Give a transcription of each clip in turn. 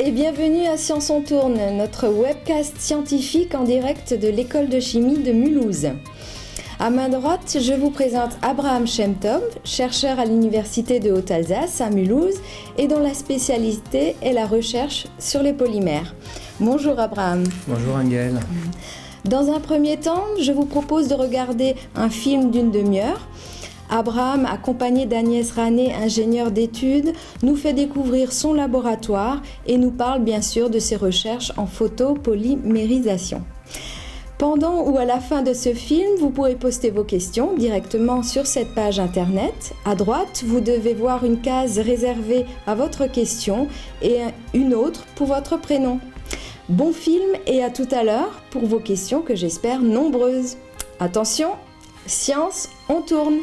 Et bienvenue à Science on Tourne, notre webcast scientifique en direct de l'école de chimie de Mulhouse. À main droite, je vous présente Abraham Shem Tov, chercheur à l'université de Haute-Alsace à Mulhouse et dont la spécialité est la recherche sur les polymères. Bonjour Abraham. Bonjour Angèle. Dans un premier temps, je vous propose de regarder un film d'une demi-heure. Abraham, accompagné d'Agnès Ranet, ingénieure d'études, nous fait découvrir son laboratoire et nous parle bien sûr de ses recherches en photopolymérisation. Pendant ou à la fin de ce film, vous pourrez poster vos questions directement sur cette page internet. À droite, vous devez voir une case réservée à votre question et une autre pour votre prénom. Bon film et à tout à l'heure pour vos questions que j'espère nombreuses. Attention, science, on tourne!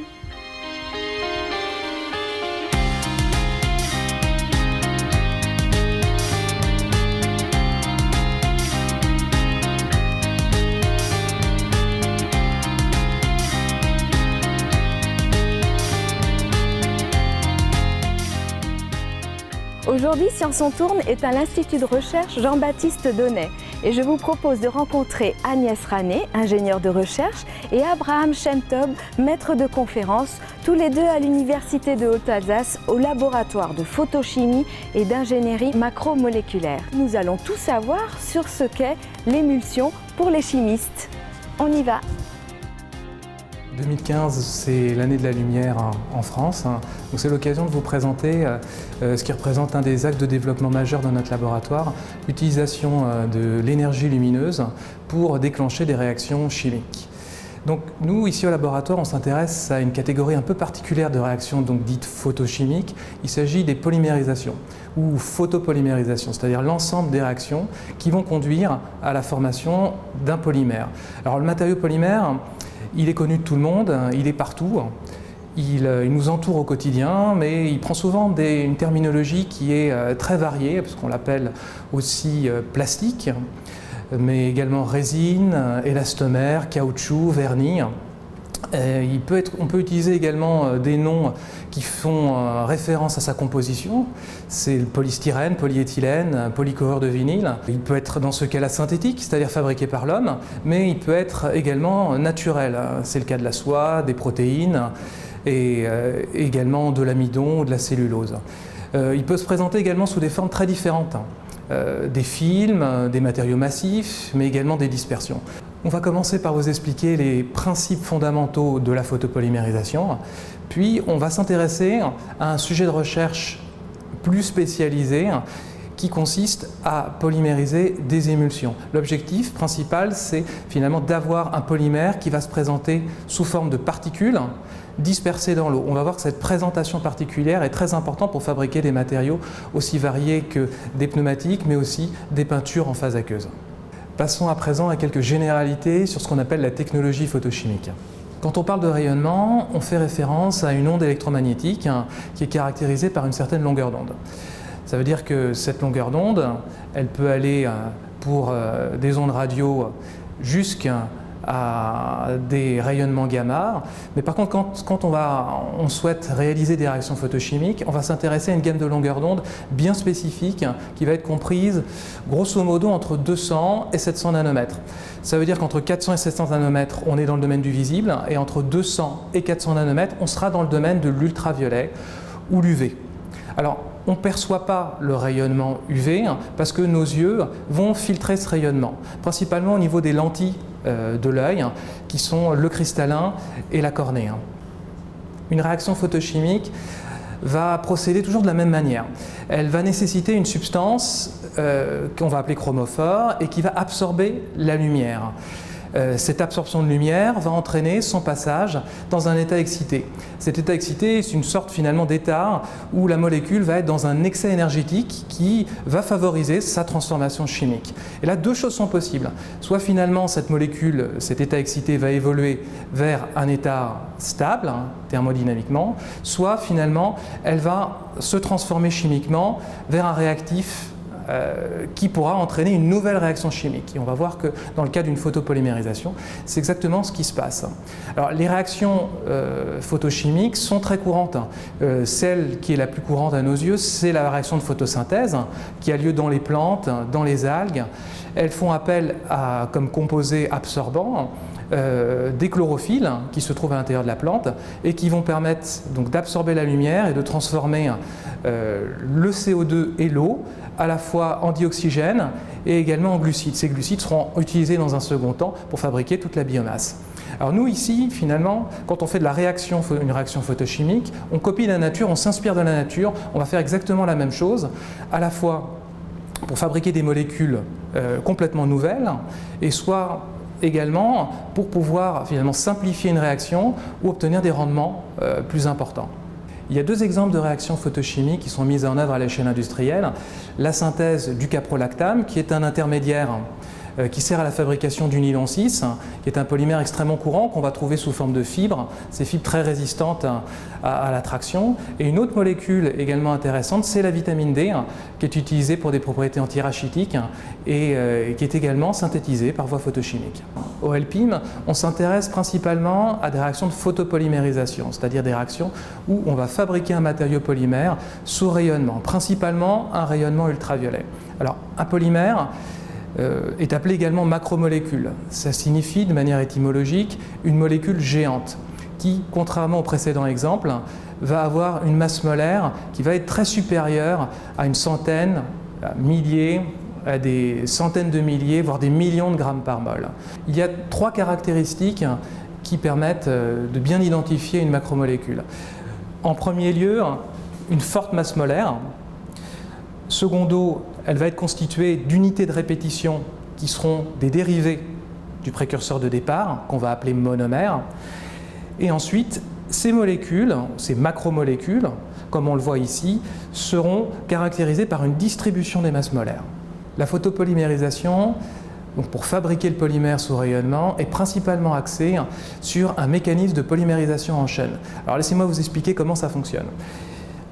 Aujourd'hui, Science on Tourne est à l'Institut de recherche Jean-Baptiste Donnet et je vous propose de rencontrer Agnès Ranet, ingénieure de recherche, et Abraham Shem Tov, maître de conférence, tous les deux à l'Université de Haute-Alsace au laboratoire de photochimie et d'ingénierie macromoléculaire. Nous allons tout savoir sur ce qu'est l'émulsion pour les chimistes. On y va! 2015, c'est l'année de la lumière en France, donc c'est l'occasion de vous présenter ce qui représente un des axes de développement majeurs dans notre laboratoire, l'utilisation de l'énergie lumineuse pour déclencher des réactions chimiques. Donc nous, ici au laboratoire, on s'intéresse à une catégorie un peu particulière de réactions donc dites photochimiques. Il s'agit des polymérisations ou photopolymérisations, c'est-à-dire l'ensemble des réactions qui vont conduire à la formation d'un polymère. Alors le matériau polymère, il est connu de tout le monde, il est partout, il nous entoure au quotidien, mais il prend souvent une terminologie qui est très variée, parce qu'on l'appelle aussi plastique, mais également résine, élastomère, caoutchouc, vernis. On peut utiliser également des noms qui font référence à sa composition. C'est le polystyrène, polyéthylène, polychlorure de vinyle. Il peut être dans ce cas-là synthétique, c'est-à-dire fabriqué par l'homme, mais il peut être également naturel. C'est le cas de la soie, des protéines et également de l'amidon ou de la cellulose. Il peut se présenter également sous des formes très différentes. Des films, des matériaux massifs, mais également des dispersions. On va commencer par vous expliquer les principes fondamentaux de la photopolymérisation, puis on va s'intéresser à un sujet de recherche plus spécialisé qui consiste à polymériser des émulsions. L'objectif principal, c'est finalement d'avoir un polymère qui va se présenter sous forme de particules dispersées dans l'eau. On va voir que cette présentation particulière est très importante pour fabriquer des matériaux aussi variés que des pneumatiques, mais aussi des peintures en phase aqueuse. Passons à présent à quelques généralités sur ce qu'on appelle la technologie photochimique. Quand on parle de rayonnement, on fait référence à une onde électromagnétique qui est caractérisée par une certaine longueur d'onde. Ça veut dire que cette longueur d'onde, elle peut aller pour des ondes radio jusqu'à des rayonnements gamma, mais par contre quand on souhaite réaliser des réactions photochimiques, on va s'intéresser à une gamme de longueurs d'onde bien spécifique qui va être comprise grosso modo entre 200 et 700 nanomètres. Ça veut dire qu'entre 400 et 700 nanomètres, on est dans le domaine du visible, et entre 200 et 400 nanomètres, on sera dans le domaine de l'ultraviolet ou l'UV. Alors, on ne perçoit pas le rayonnement UV parce que nos yeux vont filtrer ce rayonnement, principalement au niveau des lentilles de l'œil, qui sont le cristallin et la cornée. Une réaction photochimique va procéder toujours de la même manière. Elle va nécessiter une substance qu'on va appeler chromophore et qui va absorber la lumière. Cette absorption de lumière va entraîner son passage dans un état excité. Cet état excité, c'est une sorte finalement d'état où la molécule va être dans un excès énergétique qui va favoriser sa transformation chimique. Et là, deux choses sont possibles. Soit finalement cette molécule, cet état excité va évoluer vers un état stable, thermodynamiquement, soit finalement elle va se transformer chimiquement vers un réactif qui pourra entraîner une nouvelle réaction chimique. Et on va voir que dans le cas d'une photopolymérisation, c'est exactement ce qui se passe. Alors, les réactions photochimiques sont très courantes. Celle qui est la plus courante à nos yeux, c'est la réaction de photosynthèse qui a lieu dans les plantes, dans les algues. Elles font appel à, comme composés absorbants, des chlorophylles qui se trouvent à l'intérieur de la plante et qui vont permettre donc d'absorber la lumière et de transformer le CO2 et l'eau à la fois en dioxygène et également en glucides. Ces glucides seront utilisés dans un second temps pour fabriquer toute la biomasse. Alors nous ici, finalement, quand on fait de la réaction, une réaction photochimique, on copie la nature, on s'inspire de la nature, on va faire exactement la même chose, à la fois pour fabriquer des molécules complètement nouvelles et soit également pour pouvoir finalement simplifier une réaction ou obtenir des rendements plus importants. Il y a deux exemples de réactions photochimiques qui sont mises en œuvre à l'échelle industrielle. La synthèse du caprolactam, qui est un intermédiaire qui sert à la fabrication du nylon 6, qui est un polymère extrêmement courant qu'on va trouver sous forme de fibres, ces fibres très résistantes à la traction. Et une autre molécule également intéressante, c'est la vitamine D, qui est utilisée pour des propriétés antirachitiques et qui est également synthétisée par voie photochimique. Au LPIM, on s'intéresse principalement à des réactions de photopolymérisation, c'est-à-dire des réactions où on va fabriquer un matériau polymère sous rayonnement, principalement un rayonnement ultraviolet. Alors, un polymère est appelé également macromolécule. Ça signifie de manière étymologique une molécule géante qui, contrairement au précédent exemple, va avoir une masse molaire qui va être très supérieure à une centaine, à milliers, à des centaines de milliers, voire des millions de grammes par mol. Il y a trois caractéristiques qui permettent de bien identifier une macromolécule. En premier lieu, une forte masse molaire. Secondo, elle va être constituée d'unités de répétition qui seront des dérivés du précurseur de départ, qu'on va appeler monomère. Et ensuite, ces molécules, ces macromolécules, comme on le voit ici, seront caractérisées par une distribution des masses molaires. La photopolymérisation, donc pour fabriquer le polymère sous rayonnement, est principalement axée sur un mécanisme de polymérisation en chaîne. Alors laissez-moi vous expliquer comment ça fonctionne.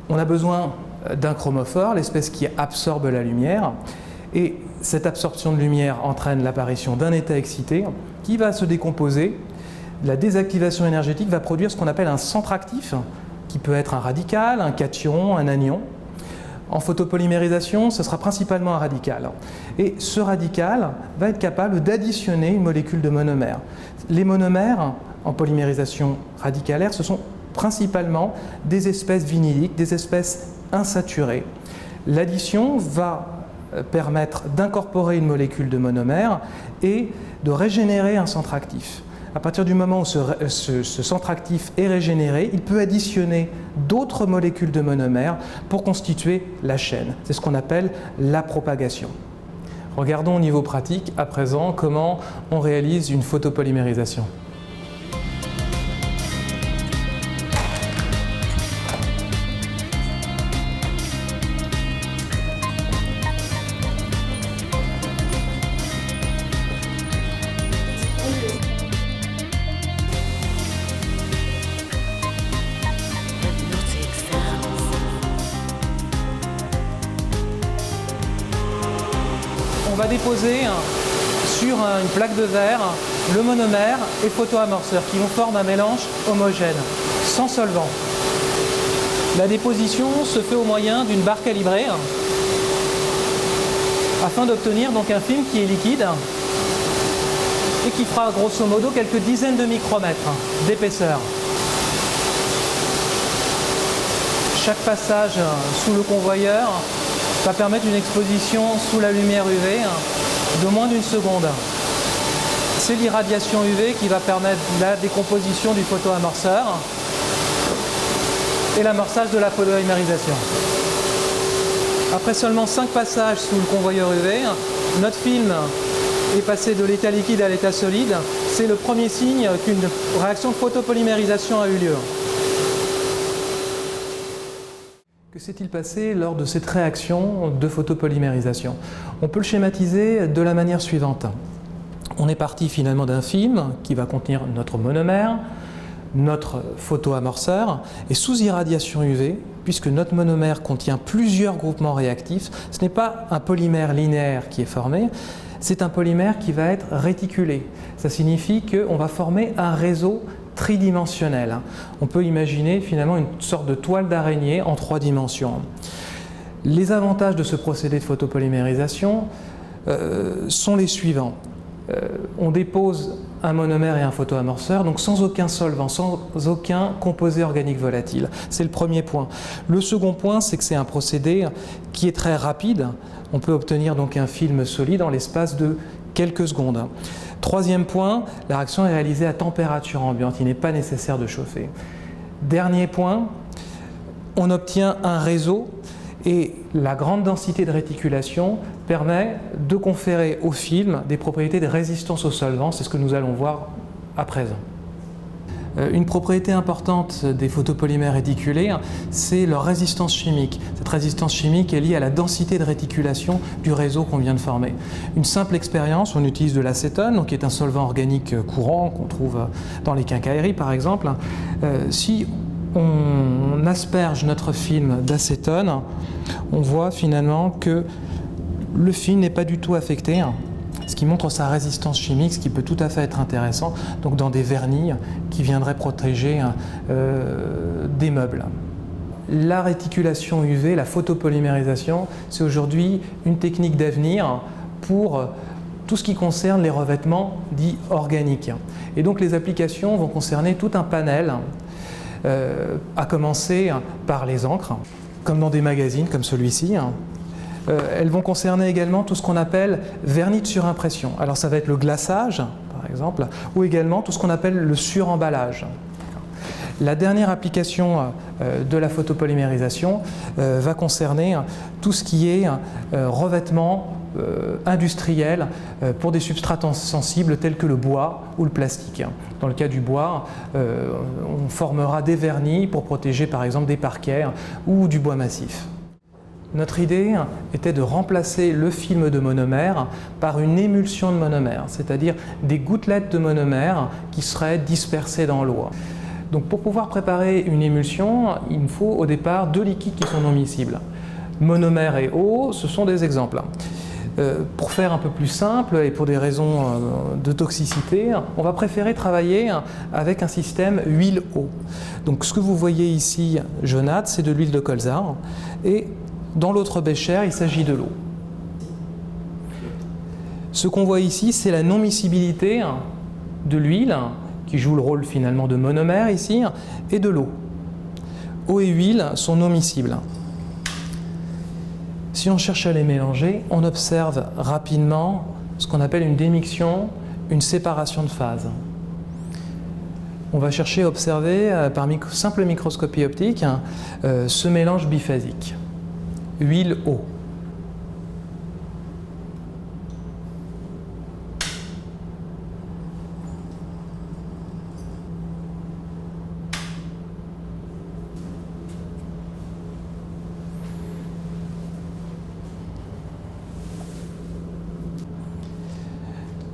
On a besoin d'un chromophore, l'espèce qui absorbe la lumière, et cette absorption de lumière entraîne l'apparition d'un état excité qui va se décomposer. La désactivation énergétique va produire ce qu'on appelle un centre actif, qui peut être un radical, un cation, un anion. En photopolymérisation, ce sera principalement un radical. Et ce radical va être capable d'additionner une molécule de monomère. Les monomères, en polymérisation radicalaire, ce sont principalement des espèces vinyliques, des espèces insaturées. L'addition va permettre d'incorporer une molécule de monomère et de régénérer un centre actif. À partir du moment où ce centre actif est régénéré, il peut additionner d'autres molécules de monomère pour constituer la chaîne. C'est ce qu'on appelle la propagation. Regardons au niveau pratique à présent comment on réalise une photopolymérisation. On va déposer sur une plaque de verre le monomère et le photoamorceur qui vont former un mélange homogène, sans solvant. La déposition se fait au moyen d'une barre calibrée afin d'obtenir donc un film qui est liquide et qui fera grosso modo quelques dizaines de micromètres d'épaisseur. Chaque passage sous le convoyeur va permettre une exposition sous la lumière UV de moins d'une seconde. C'est l'irradiation UV qui va permettre la décomposition du photoamorceur et l'amorçage de la polymérisation. Après seulement 5 passages sous le convoyeur UV, notre film est passé de l'état liquide à l'état solide. C'est le premier signe qu'une réaction de photopolymérisation a eu lieu. Que s'est-il passé lors de cette réaction de photopolymérisation? On peut le schématiser de la manière suivante. On est parti finalement d'un film qui va contenir notre monomère, notre photoamorceur est sous irradiation UV, puisque notre monomère contient plusieurs groupements réactifs. Ce n'est pas un polymère linéaire qui est formé, c'est un polymère qui va être réticulé. Ça signifie qu'on va former un réseau tridimensionnel. On peut imaginer finalement une sorte de toile d'araignée en 3 dimensions. Les avantages de ce procédé de photopolymérisation sont les suivants. On dépose un monomère et un photoamorceur, donc sans aucun solvant, sans aucun composé organique volatile. C'est le premier point. Le second point, c'est que c'est un procédé qui est très rapide. On peut obtenir donc un film solide en l'espace de quelques secondes. Troisième point, la réaction est réalisée à température ambiante. Il n'est pas nécessaire de chauffer. Dernier point, on obtient un réseau. Et la grande densité de réticulation permet de conférer au film des propriétés de résistance au solvant, c'est ce que nous allons voir à présent. Une propriété importante des photopolymères réticulés, c'est leur résistance chimique. Cette résistance chimique est liée à la densité de réticulation du réseau qu'on vient de former. Une simple expérience, on utilise de l'acétone, qui est un solvant organique courant qu'on trouve dans les quincailleries par exemple. Si on asperge notre film d'acétone, on voit finalement que le film n'est pas du tout affecté, ce qui montre sa résistance chimique, ce qui peut tout à fait être intéressant donc dans des vernis qui viendraient protéger des meubles. La réticulation UV, la photopolymérisation, c'est aujourd'hui une technique d'avenir pour tout ce qui concerne les revêtements dits organiques. Et donc les applications vont concerner tout un panel, à commencer par les encres, comme dans des magazines comme celui-ci. Elles vont concerner également tout ce qu'on appelle vernis de surimpression. Alors ça va être le glaçage, par exemple, ou également tout ce qu'on appelle le suremballage. La dernière application de la photopolymérisation va concerner tout ce qui est revêtement industriel pour des substrats sensibles tels que le bois ou le plastique. Dans le cas du bois, on formera des vernis pour protéger par exemple des parquets ou du bois massif. Notre idée était de remplacer le film de monomère par une émulsion de monomère, c'est-à-dire des gouttelettes de monomère qui seraient dispersées dans l'eau. Donc pour pouvoir préparer une émulsion, il nous faut au départ 2 liquides qui sont non miscibles. Monomère et eau, ce sont des exemples. Pour faire un peu plus simple et pour des raisons de toxicité, on va préférer travailler avec un système huile-eau. Donc ce que vous voyez ici jaunâtre, c'est de l'huile de colza et dans l'autre bécher, il s'agit de l'eau. Ce qu'on voit ici, c'est la non-miscibilité de l'huile qui joue le rôle finalement de monomère ici et de l'eau. Eau et huile sont non miscibles. Si on cherche à les mélanger, on observe rapidement ce qu'on appelle une démiction, une séparation de phase. On va chercher à observer par simple microscopie optique ce mélange biphasique, huile-eau.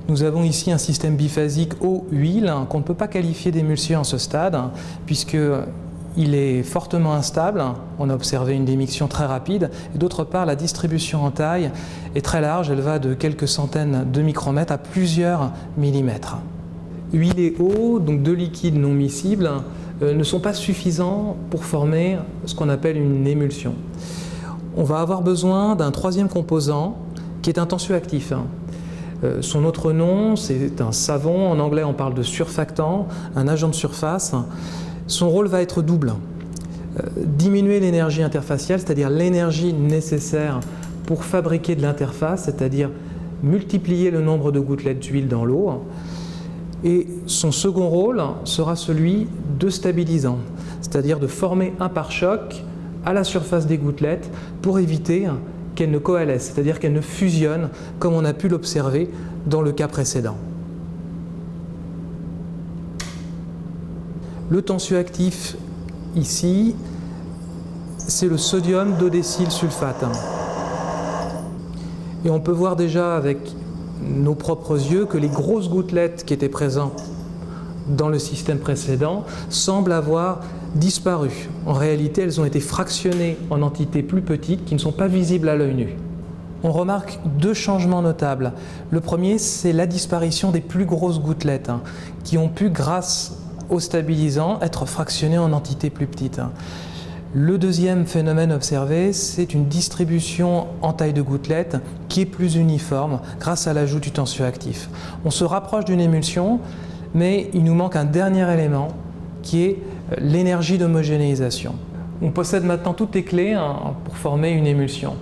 Nous avons ici un système biphasique eau-huile qu'on ne peut pas qualifier d'émulsion à ce stade, puisqu'il est fortement instable. On a observé une démiction très rapide. Et d'autre part, la distribution en taille est très large. Elle va de quelques centaines de micromètres à plusieurs millimètres. Huile et eau, donc 2 liquides non miscibles, ne sont pas suffisants pour former ce qu'on appelle une émulsion. On va avoir besoin d'un 3e composant qui est un tensioactif. Son autre nom, c'est un savon. En anglais, on parle de surfactant, un agent de surface. Son rôle va être double. Diminuer l'énergie interfaciale, c'est-à-dire l'énergie nécessaire pour fabriquer de l'interface, c'est-à-dire multiplier le nombre de gouttelettes d'huile dans l'eau. Et son second rôle sera celui de stabilisant, c'est-à-dire de former un pare-choc à la surface des gouttelettes pour éviter qu'elles ne coalescent, c'est-à-dire qu'elles ne fusionnent comme on a pu l'observer dans le cas précédent. Le tensioactif ici, c'est le sodium dodécylsulfate. Et on peut voir déjà avec nos propres yeux que les grosses gouttelettes qui étaient présentes dans le système précédent semblent avoir disparu. En réalité, elles ont été fractionnées en entités plus petites qui ne sont pas visibles à l'œil nu. On remarque deux changements notables. Le premier, c'est la disparition des plus grosses gouttelettes qui ont pu, grâce aux stabilisants, être fractionnées en entités plus petites. Le deuxième phénomène observé, c'est une distribution en taille de gouttelettes qui est plus uniforme grâce à l'ajout du tensioactif. On se rapproche d'une émulsion, mais il nous manque un dernier élément qui est l'énergie d'homogénéisation. On possède maintenant toutes les clés pour former une émulsion.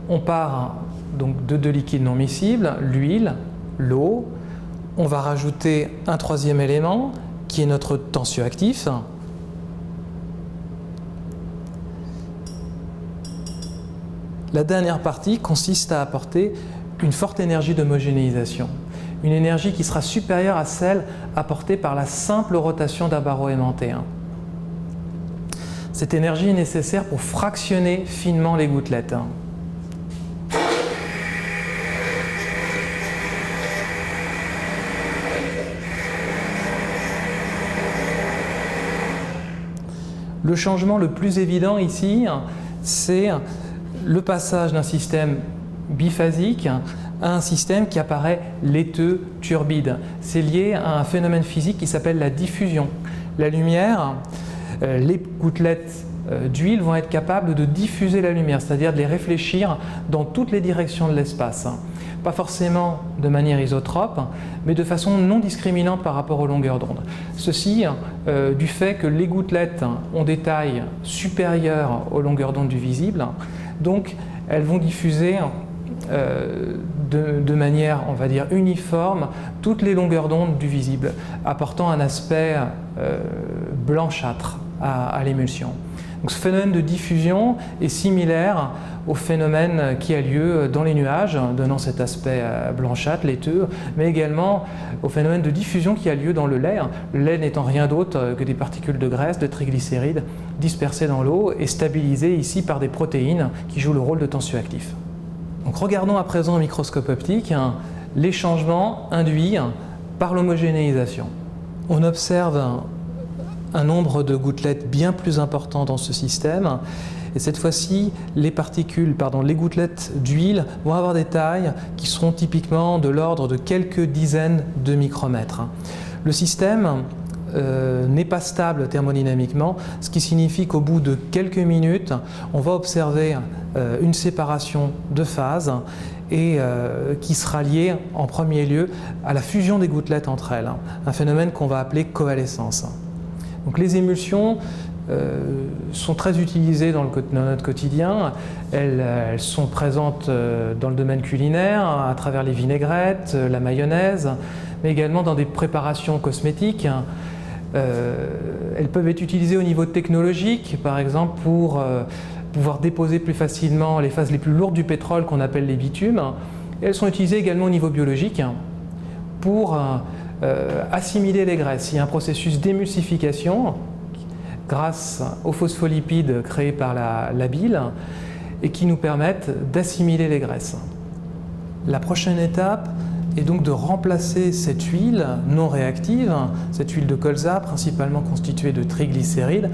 On part donc de deux liquides non miscibles, l'huile, l'eau. On va rajouter un troisième élément qui est notre tensioactif. La dernière partie consiste à apporter une forte énergie d'homogénéisation, une énergie qui sera supérieure à celle apportée par la simple rotation d'un barreau aimanté. Cette énergie est nécessaire pour fractionner finement les gouttelettes. Le changement le plus évident ici, c'est le passage d'un système biphasique à un système qui apparaît laiteux, turbide. C'est lié à un phénomène physique qui s'appelle la diffusion. La lumière, les gouttelettes d'huile vont être capables de diffuser la lumière, c'est-à-dire de les réfléchir dans toutes les directions de l'espace. Pas forcément de manière isotrope, mais de façon non discriminante par rapport aux longueurs d'onde. Ceci du fait que les gouttelettes ont des tailles supérieures aux longueurs d'onde du visible, donc elles vont diffuser de manière, on va dire, uniforme toutes les longueurs d'onde du visible, apportant un aspect blanchâtre à l'émulsion. Donc ce phénomène de diffusion est similaire au phénomène qui a lieu dans les nuages, donnant cet aspect blanchâtre, laiteux, mais également au phénomène de diffusion qui a lieu dans le lait. Le lait n'étant rien d'autre que des particules de graisse, de triglycérides dispersées dans l'eau et stabilisées ici par des protéines qui jouent le rôle de tensioactifs. Donc regardons à présent au microscope optique les changements induits par l'homogénéisation. On observe un nombre de gouttelettes bien plus important dans ce système. Et cette fois-ci, les gouttelettes d'huile vont avoir des tailles qui seront typiquement de l'ordre de quelques dizaines de micromètres. Le système n'est pas stable thermodynamiquement, ce qui signifie qu'au bout de quelques minutes, on va observer une séparation de phase et qui sera liée en premier lieu à la fusion des gouttelettes entre elles, un phénomène qu'on va appeler coalescence. Donc les émulsions sont très utilisées dans notre quotidien. Elles sont présentes dans le domaine culinaire, à travers les vinaigrettes, la mayonnaise, mais également dans des préparations cosmétiques. Elles peuvent être utilisées au niveau technologique, par exemple pour pouvoir déposer plus facilement les phases les plus lourdes du pétrole qu'on appelle les bitumes. Et elles sont utilisées également au niveau biologique pour assimiler les graisses. Il y a un processus d'émulsification grâce aux phospholipides créés par la bile et qui nous permettent d'assimiler les graisses. La prochaine étape est donc de remplacer cette huile non réactive, cette huile de colza principalement constituée de triglycérides,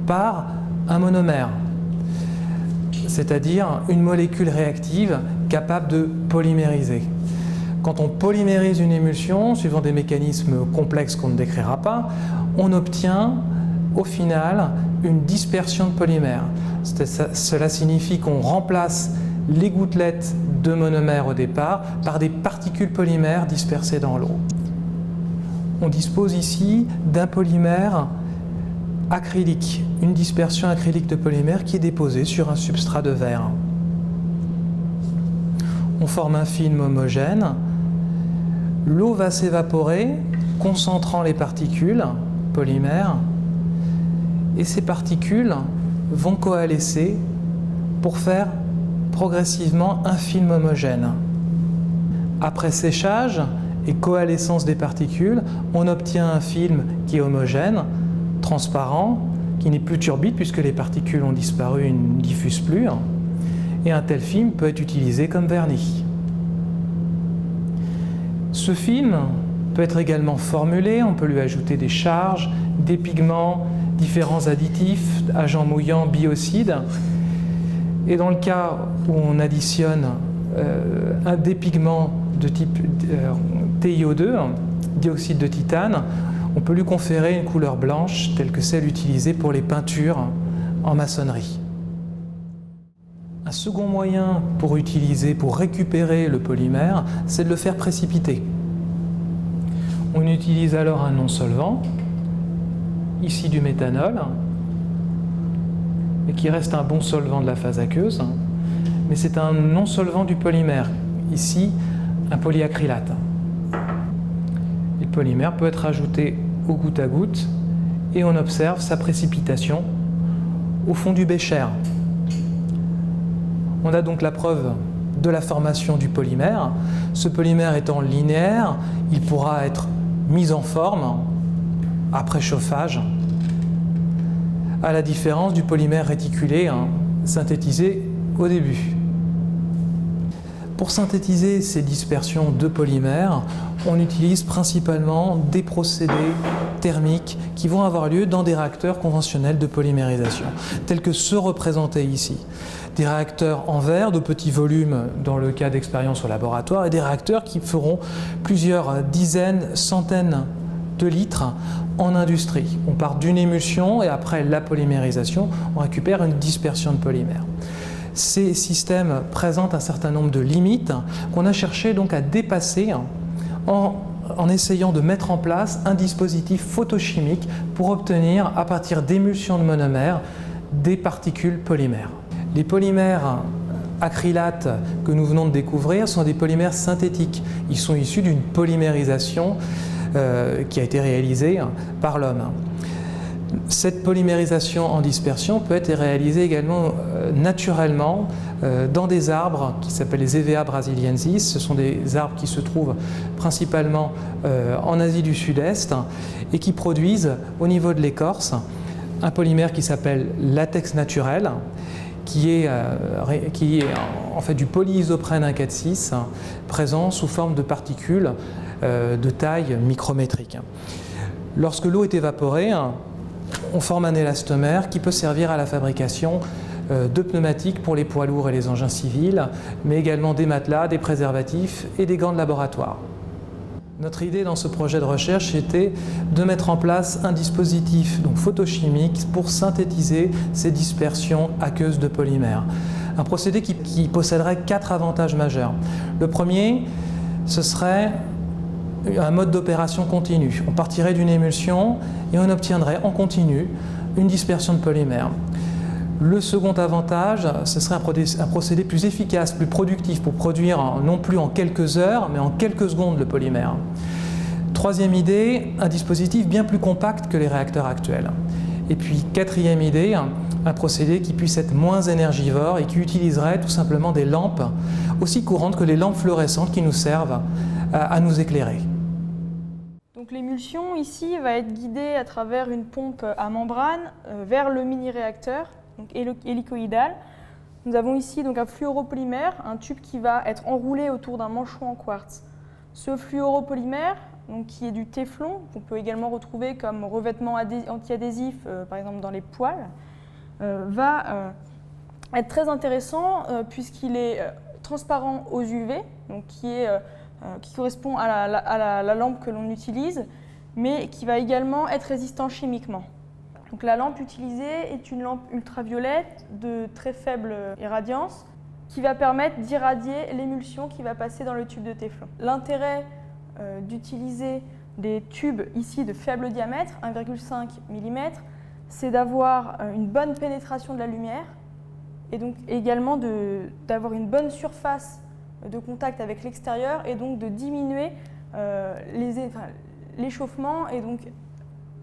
par un monomère, c'est-à-dire une molécule réactive capable de polymériser. Quand on polymérise une émulsion, suivant des mécanismes complexes qu'on ne décrira pas, on obtient au final une dispersion de polymères. Cela signifie qu'on remplace les gouttelettes de monomères au départ par des particules polymères dispersées dans l'eau. On dispose ici d'un polymère acrylique, une dispersion acrylique de polymère qui est déposée sur un substrat de verre. On forme un film homogène. L'eau va s'évaporer, concentrant les particules polymères, et ces particules vont coalescer pour faire progressivement un film homogène. Après séchage et coalescence des particules, on obtient un film qui est homogène, transparent, qui n'est plus turbide puisque les particules ont disparu et ne diffusent plus. Et un tel film peut être utilisé comme vernis. Ce film peut être également formulé, on peut lui ajouter des charges, des pigments, différents additifs, agents mouillants, biocides. Et dans le cas où on additionne des pigments de type TiO2, dioxyde de titane, on peut lui conférer une couleur blanche telle que celle utilisée pour les peintures en maçonnerie. Un second moyen pour récupérer le polymère, c'est de le faire précipiter. On utilise alors un non-solvant, ici du méthanol, mais qui reste un bon solvant de la phase aqueuse, mais c'est un non-solvant du polymère, ici un polyacrylate. Le polymère peut être ajouté au goutte à goutte et on observe sa précipitation au fond du bécher. On a donc la preuve de la formation du polymère. Ce polymère étant linéaire, il pourra être mis en forme après chauffage, à la différence du polymère réticulé synthétisé au début. Pour synthétiser ces dispersions de polymères, on utilise principalement des procédés thermiques qui vont avoir lieu dans des réacteurs conventionnels de polymérisation, tels que ceux représentés ici. Des réacteurs en verre de petits volumes dans le cas d'expériences au laboratoire et des réacteurs qui feront plusieurs dizaines, centaines de litres en industrie. On part d'une émulsion et après la polymérisation, on récupère une dispersion de polymères. Ces systèmes présentent un certain nombre de limites qu'on a cherché donc à dépasser en essayant de mettre en place un dispositif photochimique pour obtenir, à partir d'émulsions de monomères, des particules polymères. Les polymères acrylates que nous venons de découvrir sont des polymères synthétiques. Ils sont issus d'une polymérisation qui a été réalisée par l'homme. Cette polymérisation en dispersion peut être réalisée également naturellement dans des arbres qui s'appellent les Hevea brasiliensis. Ce sont des arbres qui se trouvent principalement en Asie du Sud-Est et qui produisent au niveau de l'écorce un polymère qui s'appelle latex naturel, qui est en fait du polyisoprène 1,4,6 présent sous forme de particules de taille micrométrique. Lorsque l'eau est évaporée, on forme un élastomère qui peut servir à la fabrication de pneumatiques pour les poids lourds et les engins civils, mais également des matelas, des préservatifs et des gants de laboratoire. Notre idée dans ce projet de recherche était de mettre en place un dispositif photochimique pour synthétiser ces dispersions aqueuses de polymères. Un procédé qui posséderait 4 avantages majeurs. Le premier, ce serait un mode d'opération continu. On partirait d'une émulsion et on obtiendrait en continu une dispersion de polymères. Le second avantage, ce serait un procédé plus efficace, plus productif pour produire non plus en quelques heures, mais en quelques secondes le polymère. Troisième idée, un dispositif bien plus compact que les réacteurs actuels. Et puis quatrième idée, un procédé qui puisse être moins énergivore et qui utiliserait tout simplement des lampes aussi courantes que les lampes fluorescentes qui nous servent à nous éclairer. Donc l'émulsion ici va être guidée à travers une pompe à membrane vers le mini-réacteur, donc hélicoïdal. Nous avons ici donc un fluoropolymère, un tube qui va être enroulé autour d'un manchon en quartz. Ce fluoropolymère, donc qui est du téflon, qu'on peut également retrouver comme revêtement anti-adhésif, par exemple dans les poêles, va être très intéressant puisqu'il est transparent aux UV, donc qui correspond à la lampe que l'on utilise, mais qui va également être résistant chimiquement. Donc la lampe utilisée est une lampe ultraviolette de très faible irradiance qui va permettre d'irradier l'émulsion qui va passer dans le tube de téflon. L'intérêt d'utiliser des tubes ici de faible diamètre, 1,5 mm, c'est d'avoir une bonne pénétration de la lumière et donc également d'avoir une bonne surface de contact avec l'extérieur et donc de diminuer l'échauffement et donc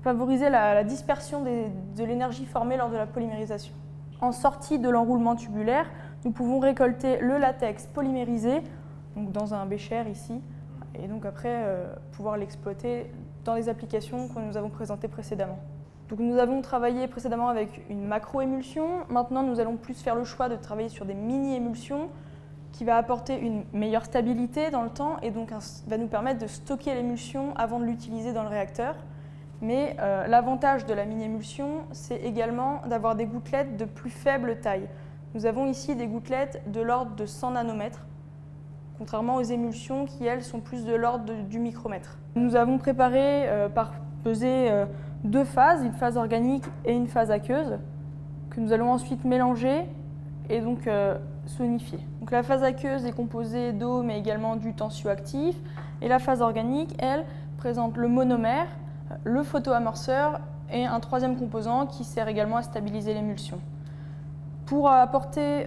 favoriser la dispersion de l'énergie formée lors de la polymérisation. En sortie de l'enroulement tubulaire, nous pouvons récolter le latex polymérisé donc dans un bécher ici et donc après pouvoir l'exploiter dans les applications que nous avons présentées précédemment. Donc nous avons travaillé précédemment avec une macro-émulsion. Maintenant, nous allons plus faire le choix de travailler sur des mini-émulsions qui va apporter une meilleure stabilité dans le temps et donc va nous permettre de stocker l'émulsion avant de l'utiliser dans le réacteur. Mais l'avantage de la mini-émulsion, c'est également d'avoir des gouttelettes de plus faible taille. Nous avons ici des gouttelettes de l'ordre de 100 nanomètres, contrairement aux émulsions qui, elles, sont plus de l'ordre du micromètre. Nous avons préparé par pesée 2 phases, une phase organique et une phase aqueuse, que nous allons ensuite mélanger et donc sonifier. Donc, la phase aqueuse est composée d'eau mais également du tensioactif, et la phase organique, elle, présente le monomère, le photoamorceur et un troisième composant qui sert également à stabiliser l'émulsion. Pour apporter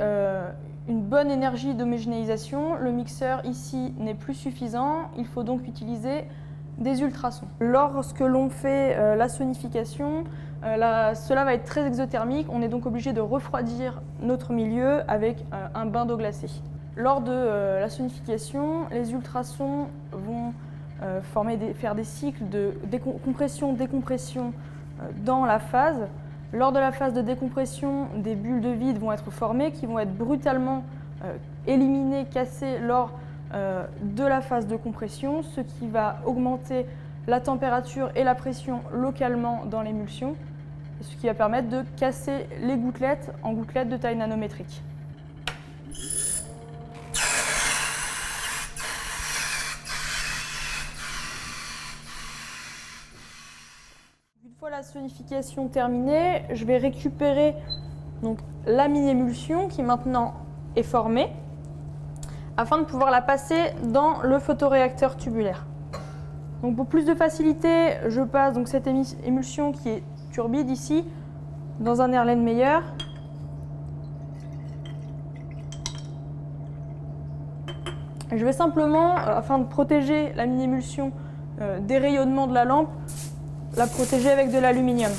une bonne énergie d'homogénéisation, le mixeur ici n'est plus suffisant, il faut donc utiliser des ultrasons. Lorsque l'on fait la sonification, cela va être très exothermique, on est donc obligé de refroidir notre milieu avec un bain d'eau glacée. Lors de la sonification, les ultrasons vont faire des cycles de compression-décompression dans la phase. Lors de la phase de décompression, des bulles de vide vont être formées qui vont être brutalement éliminées, cassées lors de la phase de compression, ce qui va augmenter la température et la pression localement dans l'émulsion, ce qui va permettre de casser les gouttelettes en gouttelettes de taille nanométrique. Une fois la sonification terminée, je vais récupérer donc la mini-émulsion qui maintenant est formée afin de pouvoir la passer dans le photoréacteur tubulaire. Donc pour plus de facilité, je passe donc cette émulsion qui est turbide ici dans un Erlenmeyer. Je vais simplement, afin de protéger la mini-émulsion des rayonnements de la lampe, la protéger avec de l'aluminium.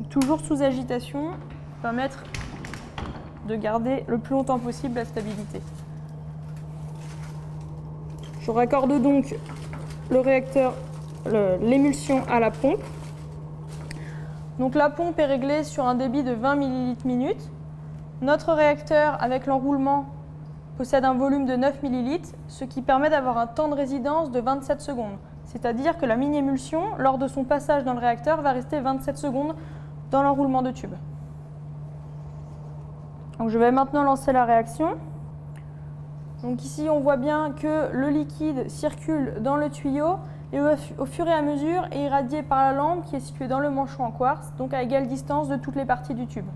Toujours sous agitation, pour permettre de garder le plus longtemps possible la stabilité. Je raccorde donc le réacteur, l'émulsion à la pompe. Donc la pompe est réglée sur un débit de 20 ml minute. Notre réacteur avec l'enroulement possède un volume de 9 ml, ce qui permet d'avoir un temps de résidence de 27 secondes. C'est-à-dire que la mini-émulsion, lors de son passage dans le réacteur, va rester 27 secondes dans l'enroulement de tube. Donc je vais maintenant lancer la réaction. Donc ici on voit bien que le liquide circule dans le tuyau et au fur et à mesure est irradié par la lampe qui est située dans le manchon en quartz, donc à égale distance de toutes les parties du tube.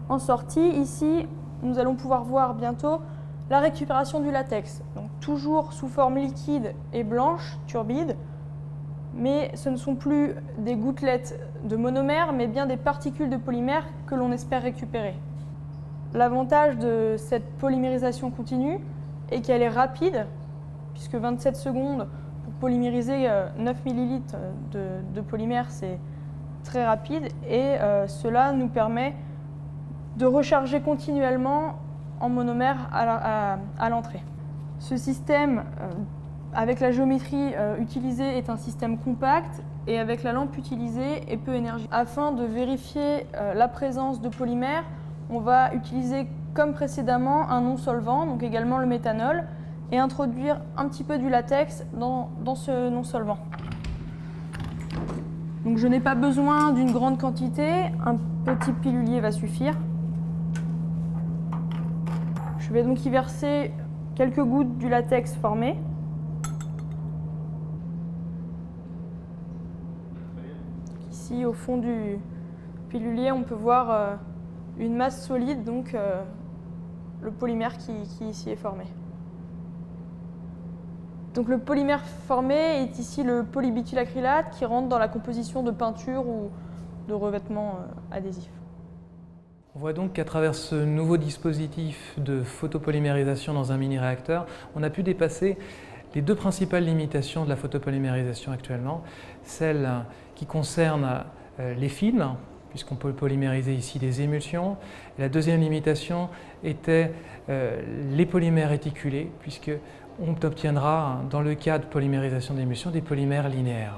En sortie, ici, nous allons pouvoir voir bientôt la récupération du latex. Donc toujours sous forme liquide et blanche, turbide, mais ce ne sont plus des gouttelettes de monomère, mais bien des particules de polymère que l'on espère récupérer. L'avantage de cette polymérisation continue est qu'elle est rapide, puisque 27 secondes pour polymériser 9 ml de polymère, c'est très rapide, et cela nous permet de recharger continuellement en monomère à l'entrée. Ce système, avec la géométrie utilisée, est un système compact et avec la lampe utilisée est peu énergivore. Afin de vérifier la présence de polymère, on va utiliser comme précédemment un non-solvant, donc également le méthanol, et introduire un petit peu du latex dans ce non-solvant. Donc je n'ai pas besoin d'une grande quantité, un petit pilulier va suffire. Je vais donc y verser quelques gouttes du latex formé. Ici, au fond du pilulier, on peut voir une masse solide, donc le polymère qui ici est formé. Donc le polymère formé est ici le polybutylacrylate qui rentre dans la composition de peinture ou de revêtements adhésifs. On voit donc qu'à travers ce nouveau dispositif de photopolymérisation dans un mini-réacteur, on a pu dépasser les deux principales limitations de la photopolymérisation actuellement, celle qui concerne les films, puisqu'on peut polymériser ici des émulsions. Et la deuxième limitation était les polymères réticulés, puisque on obtiendra, dans le cas de polymérisation d'émulsion, des polymères linéaires.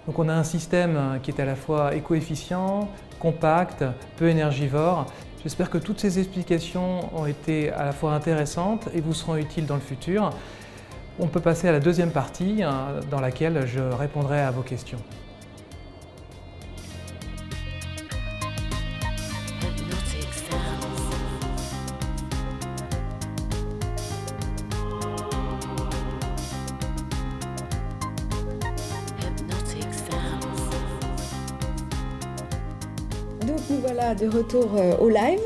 Donc on a un système qui est à la fois éco-efficient, compact, peu énergivore. J'espère que toutes ces explications ont été à la fois intéressantes et vous seront utiles dans le futur. On peut passer à la deuxième partie dans laquelle je répondrai à vos questions. Donc nous voilà de retour au live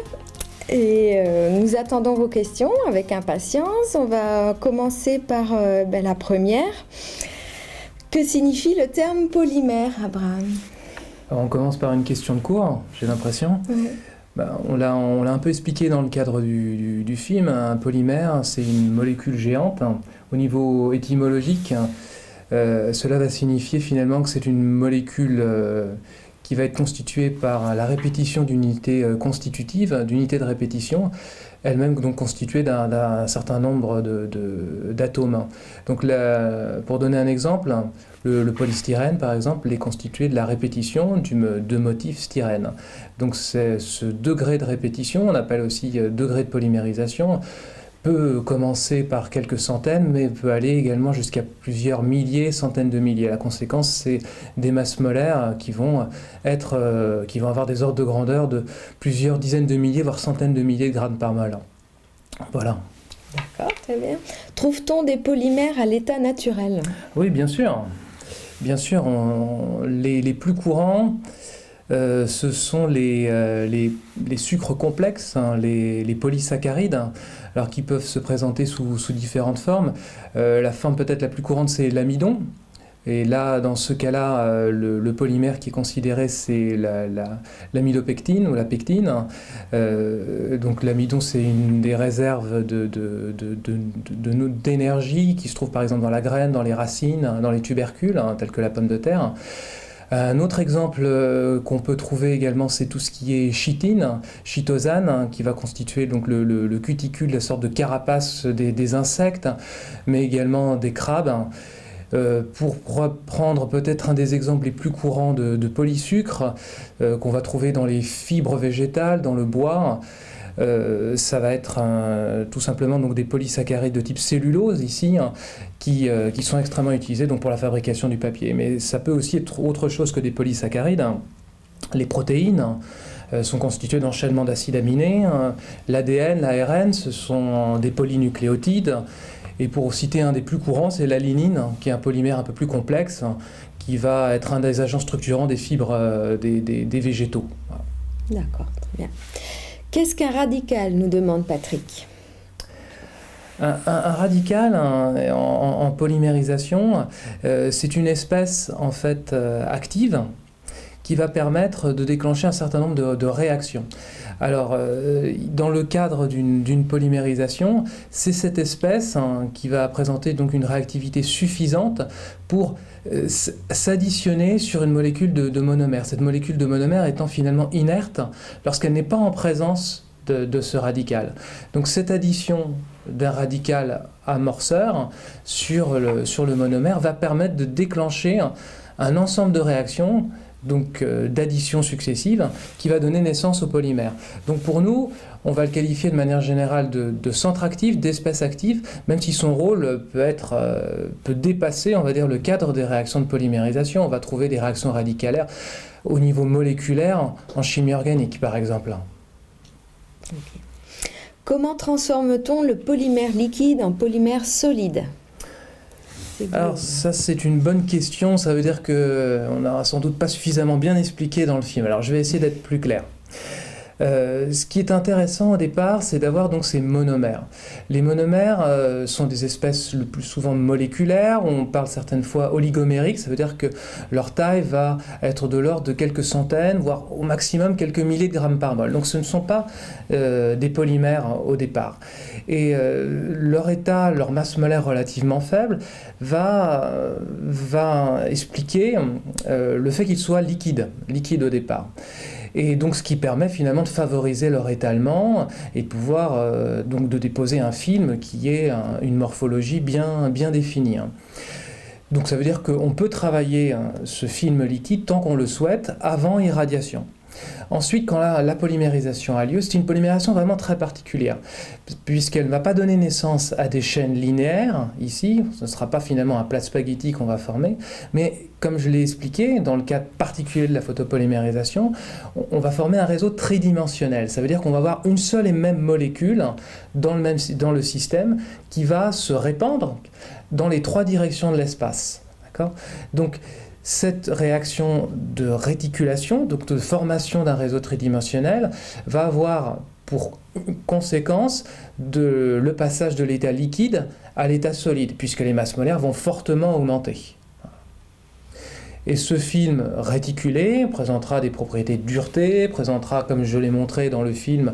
et nous attendons vos questions avec impatience. On va commencer par la première. Que signifie le terme polymère, Abraham? Alors on commence par une question de cours, j'ai l'impression. On l'a un peu expliqué dans le cadre du film. Un polymère, c'est une molécule géante. Au niveau étymologique, cela va signifier finalement que c'est une molécule qui va être constituée par la répétition d'unités constitutives, d'unités de répétition, elle-même donc constituée d'un certain nombre d'atomes. Donc pour donner un exemple, le polystyrène par exemple est constitué de la répétition de motifs styrène. Donc c'est ce degré de répétition, on appelle aussi degré de polymérisation, peut commencer par quelques centaines, mais peut aller également jusqu'à plusieurs milliers, centaines de milliers. La conséquence, c'est des masses molaires qui vont avoir des ordres de grandeur de plusieurs dizaines de milliers, voire centaines de milliers de grammes par mol. Voilà. D'accord, très bien. Trouve-t-on des polymères à l'état naturel? Oui, bien sûr. Bien sûr, les plus courants, ce sont les sucres complexes, les polysaccharides, alors qui peuvent se présenter sous différentes formes. La forme peut-être la plus courante, c'est l'amidon. Et là, dans ce cas-là, le polymère qui est considéré, c'est l'amylopectine ou la pectine. Donc l'amidon, c'est une des réserves d'énergie qui se trouve par exemple dans la graine, dans les racines, dans les tubercules, tels que la pomme de terre. Un autre exemple qu'on peut trouver également, c'est tout ce qui est chitine, chitosane, qui va constituer donc le cuticule, la sorte de carapace des insectes, mais également des crabes. Pour prendre peut-être un des exemples les plus courants de polysucre qu'on va trouver dans les fibres végétales, dans le bois, ça va être tout simplement donc des polysaccharides de type cellulose ici, qui sont extrêmement utilisés donc pour la fabrication du papier. Mais ça peut aussi être autre chose que des polysaccharides. Les protéines sont constituées d'enchaînements d'acides aminés. L'ADN, l'ARN, ce sont des polynucléotides. Et pour citer un des plus courants, c'est l'alinine, qui est un polymère un peu plus complexe, qui va être un des agents structurants des fibres des végétaux. D'accord, très bien. Qu'est-ce qu'un radical, nous demande Patrick? Un radical en polymérisation, c'est une espèce en fait active qui va permettre de déclencher un certain nombre de réactions. Alors, dans le cadre d'une polymérisation, c'est cette espèce qui va présenter donc une réactivité suffisante pour s'additionner sur une molécule de monomère. Cette molécule de monomère étant finalement inerte lorsqu'elle n'est pas en présence de ce radical. Donc cette addition d'un radical amorceur sur le monomère va permettre de déclencher un ensemble de réactions, donc d'additions successives, qui va donner naissance au polymère. Donc pour nous, on va le qualifier de manière générale de centre actif, d'espèce active, même si son rôle peut dépasser, on va dire, le cadre des réactions de polymérisation. On va trouver des réactions radicalaires au niveau moléculaire, en chimie organique par exemple. Okay. Comment transforme-t-on le polymère liquide en polymère solide? Alors ça c'est une bonne question, ça veut dire qu'on n'a sans doute pas suffisamment bien expliqué dans le film. Alors je vais essayer d'être plus clair. Ce qui est intéressant au départ, c'est d'avoir donc ces monomères. Les monomères sont des espèces le plus souvent moléculaires, on parle certaines fois oligomériques, ça veut dire que leur taille va être de l'ordre de quelques centaines, voire au maximum quelques milliers de grammes par mol. Donc ce ne sont pas des polymères au départ. Et leur état, leur masse molaire relativement faible va expliquer le fait qu'ils soient liquides au départ. Et donc ce qui permet finalement de favoriser leur étalement et de pouvoir donc de déposer un film qui ait une morphologie bien définie. Donc ça veut dire qu'on peut travailler ce film liquide tant qu'on le souhaite avant irradiation. Ensuite, quand la polymérisation a lieu, c'est une polymérisation vraiment très particulière, puisqu'elle ne va pas donner naissance à des chaînes linéaires, ici, ce ne sera pas finalement un plat de spaghetti qu'on va former, mais comme je l'ai expliqué, dans le cas particulier de la photopolymérisation, on va former un réseau tridimensionnel. Ça veut dire qu'on va avoir une seule et même molécule dans le système qui va se répandre dans les 3 directions de l'espace. D'accord ? Donc, cette réaction de réticulation, donc de formation d'un réseau tridimensionnel, va avoir pour conséquence le passage de l'état liquide à l'état solide, puisque les masses molaires vont fortement augmenter. Et ce film réticulé présentera des propriétés de dureté, présentera, comme je l'ai montré dans le film,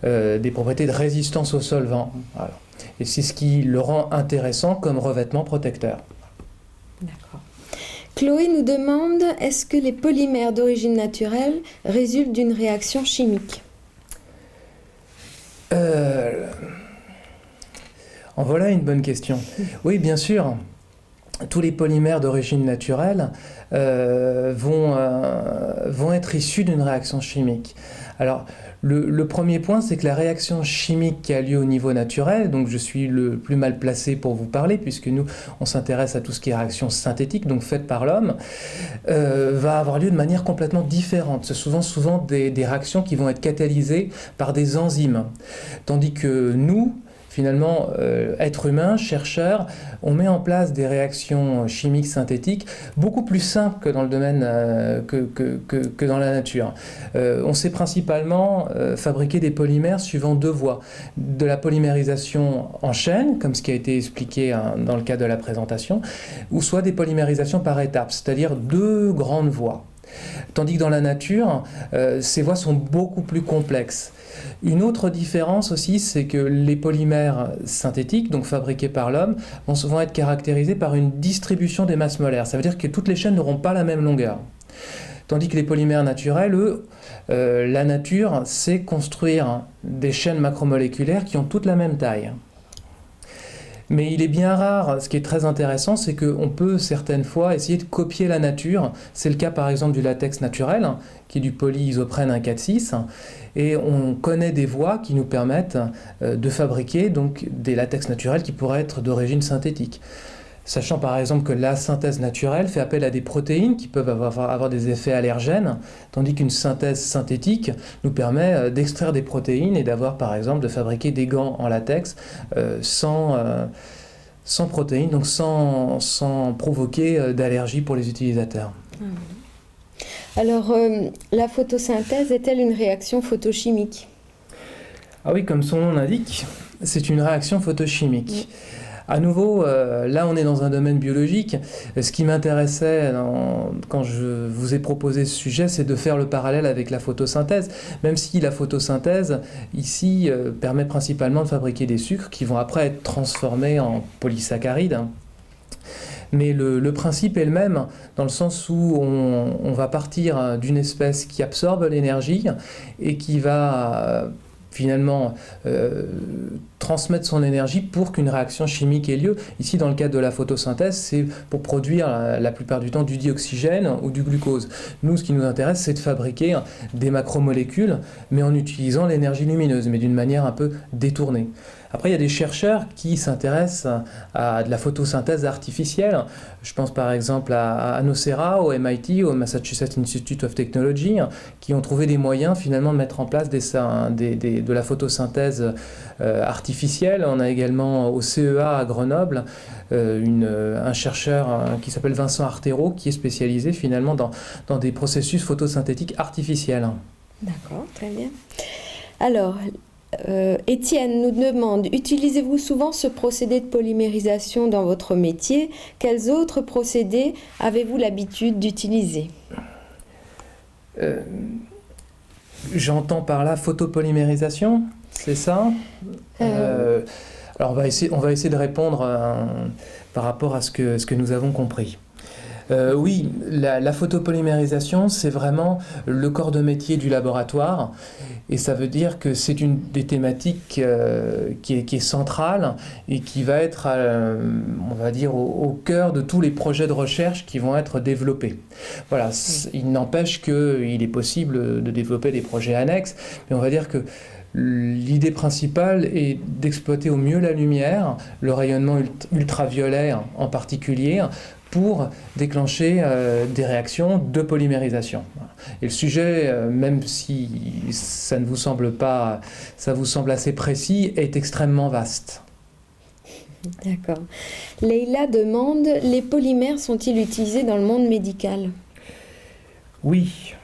des propriétés de résistance au solvant. Voilà. Et c'est ce qui le rend intéressant comme revêtement protecteur. D'accord. Chloé nous demande, est-ce que les polymères d'origine naturelle résultent d'une réaction chimique ? En voilà une bonne question. Oui, bien sûr. Tous les polymères d'origine naturelle vont être issus d'une réaction chimique. Alors, le premier point, c'est que la réaction chimique qui a lieu au niveau naturel, donc je suis le plus mal placé pour vous parler, puisque nous, on s'intéresse à tout ce qui est réaction synthétique, donc faite par l'homme, va avoir lieu de manière complètement différente. C'est souvent des réactions qui vont être catalysées par des enzymes. Tandis que nous, finalement, êtres humains, chercheurs, on met en place des réactions chimiques synthétiques beaucoup plus simples que dans le domaine que dans la nature. On sait principalement fabriquer des polymères suivant 2 voies. De la polymérisation en chaîne, comme ce qui a été expliqué dans le cadre de la présentation, ou soit des polymérisations par étapes, c'est-à-dire 2 grandes voies. Tandis que dans la nature, ces voies sont beaucoup plus complexes. Une autre différence aussi, c'est que les polymères synthétiques, donc fabriqués par l'homme, vont souvent être caractérisés par une distribution des masses molaires. Ça veut dire que toutes les chaînes n'auront pas la même longueur. Tandis que les polymères naturels, eux, la nature sait construire des chaînes macromoléculaires qui ont toutes la même taille. Mais il est bien rare, ce qui est très intéressant, c'est qu'on peut certaines fois essayer de copier la nature. C'est le cas par exemple du latex naturel, qui est du polyisoprène 1,4,6, et on connaît des voies qui nous permettent de fabriquer donc, des latex naturels qui pourraient être d'origine synthétique. Sachant par exemple que la synthèse naturelle fait appel à des protéines qui peuvent avoir des effets allergènes, tandis qu'une synthèse synthétique nous permet d'extraire des protéines et d'avoir par exemple de fabriquer des gants en latex sans protéines, donc sans provoquer d'allergie pour les utilisateurs. Alors, la photosynthèse est-elle une réaction photochimique ? Ah oui, comme son nom l'indique, c'est une réaction photochimique. Oui. À nouveau, là on est dans un domaine biologique. Ce qui m'intéressait quand je vous ai proposé ce sujet, c'est de faire le parallèle avec la photosynthèse. Même si la photosynthèse, ici, permet principalement de fabriquer des sucres qui vont après être transformés en polysaccharides. Mais le principe est le même, dans le sens où on va partir d'une espèce qui absorbe l'énergie et qui va finalement transmettre son énergie pour qu'une réaction chimique ait lieu. Ici, dans le cadre de la photosynthèse, c'est pour produire la plupart du temps du dioxygène ou du glucose. Nous, ce qui nous intéresse, c'est de fabriquer des macromolécules, mais en utilisant l'énergie lumineuse, mais d'une manière un peu détournée. Après, il y a des chercheurs qui s'intéressent à de la photosynthèse artificielle. Je pense par exemple à Nocera, au MIT, au Massachusetts Institute of Technology, qui ont trouvé des moyens finalement de mettre en place de la photosynthèse artificielle. On a également au CEA à Grenoble un chercheur qui s'appelle Vincent Artero, qui est spécialisé finalement dans des processus photosynthétiques artificiels. D'accord, très bien. Alors, Étienne nous demande, utilisez-vous souvent ce procédé de polymérisation dans votre métier ? Quels autres procédés avez-vous l'habitude d'utiliser ? J'entends par là photopolymérisation, c'est ça ? Alors on va essayer de répondre par rapport à ce que nous avons compris. Oui, la photopolymérisation, c'est vraiment le corps de métier du laboratoire et ça veut dire que c'est une des thématiques qui est centrale et qui va être, on va dire, au cœur de tous les projets de recherche qui vont être développés. Voilà, il n'empêche qu'il est possible de développer des projets annexes, mais on va dire que l'idée principale est d'exploiter au mieux la lumière, le rayonnement ultraviolet en particulier, pour déclencher des réactions de polymérisation. Et le sujet, même si ça ne vous semble pas, ça vous semble assez précis, est extrêmement vaste. D'accord. Leïla demande, les polymères sont-ils utilisés dans le monde médical? Oui.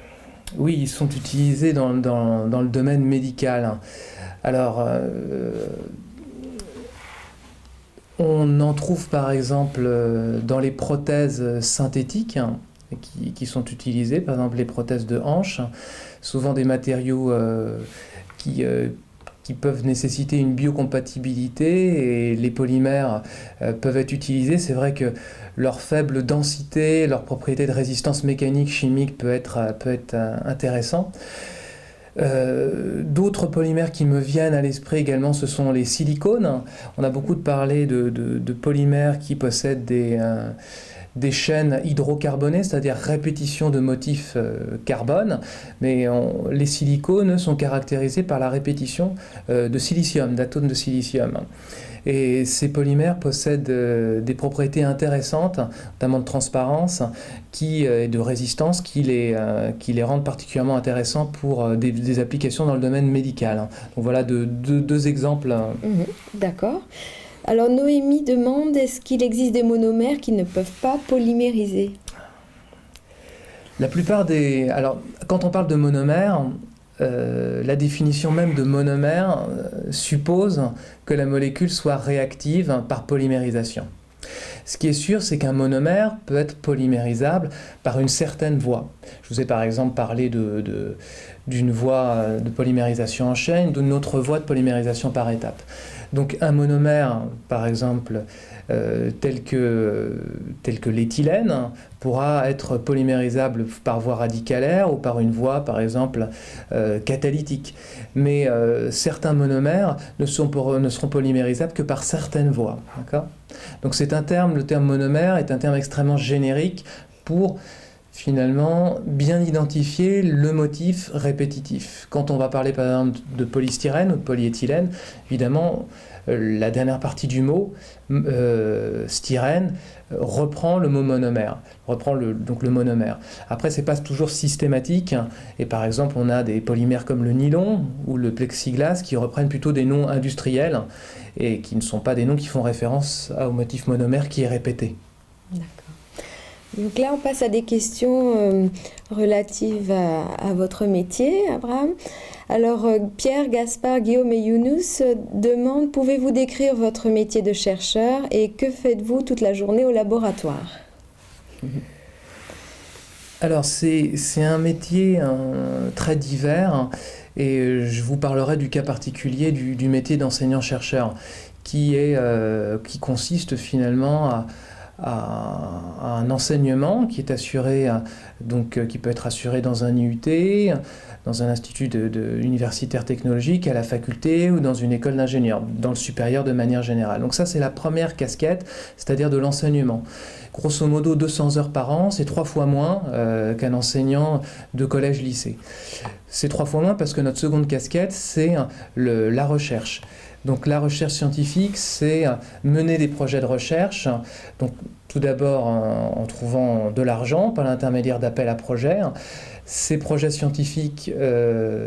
Oui, ils sont utilisés dans le domaine médical. Alors, on en trouve par exemple dans les prothèses synthétiques qui sont utilisées, par exemple les prothèses de hanche, souvent des matériaux qui peuvent nécessiter une biocompatibilité et les polymères peuvent être utilisés. C'est vrai que leur faible densité, leur propriété de résistance mécanique, chimique peut être intéressant. D'autres polymères qui me viennent à l'esprit également, ce sont les silicones. On a beaucoup parlé de polymères qui possèdent des chaînes hydrocarbonées, c'est-à-dire répétition de motifs carbone, mais les silicones sont caractérisés par la répétition de silicium, d'atomes de silicium. Et ces polymères possèdent des propriétés intéressantes, notamment de transparence et de résistance, qui les rendent particulièrement intéressants pour des applications dans le domaine médical. Donc voilà deux exemples. D'accord. Alors Noémie demande, est-ce qu'il existe des monomères qui ne peuvent pas polymériser? La plupart des... Alors, quand on parle de monomères, la définition même de monomère suppose que la molécule soit réactive par polymérisation. Ce qui est sûr, c'est qu'un monomère peut être polymérisable par une certaine voie. Je vous ai par exemple parlé d'une voie de polymérisation en chaîne, d'une autre voie de polymérisation par étape. Donc un monomère, par exemple, tel que l'éthylène, pourra être polymérisable par voie radicalaire ou par une voie, par exemple, catalytique. Mais certains monomères ne seront polymérisables que par certaines voies. D'accord ? Donc le terme monomère est un terme extrêmement générique pour finalement bien identifier le motif répétitif. Quand on va parler par exemple de polystyrène ou de polyéthylène, évidemment la dernière partie du mot, styrène, reprend le mot monomère, donc le monomère. Après, c'est pas toujours systématique, et par exemple, on a des polymères comme le nylon ou le plexiglas qui reprennent plutôt des noms industriels et qui ne sont pas des noms qui font référence au motif monomère qui est répété. D'accord. Donc là, on passe à des questions relatives à votre métier, Abraham. Alors, Pierre, Gaspard, Guillaume et Younous demandent, pouvez-vous décrire votre métier de chercheur et que faites-vous toute la journée au laboratoire? Alors, c'est un métier très divers et je vous parlerai du cas particulier du métier d'enseignant-chercheur qui consiste finalement à un enseignement qui est assuré, qui peut être assuré dans un IUT, dans un institut universitaire technologique, à la faculté ou dans une école d'ingénieurs, dans le supérieur de manière générale. Donc ça, c'est la première casquette, c'est-à-dire de l'enseignement. Grosso modo, 200 heures par an, c'est 3 fois moins qu'un enseignant de collège-lycée. C'est 3 fois moins parce que notre seconde casquette, c'est la recherche. Donc la recherche scientifique, c'est mener des projets de recherche, donc tout d'abord en trouvant de l'argent par l'intermédiaire d'appels à projets. Ces projets scientifiques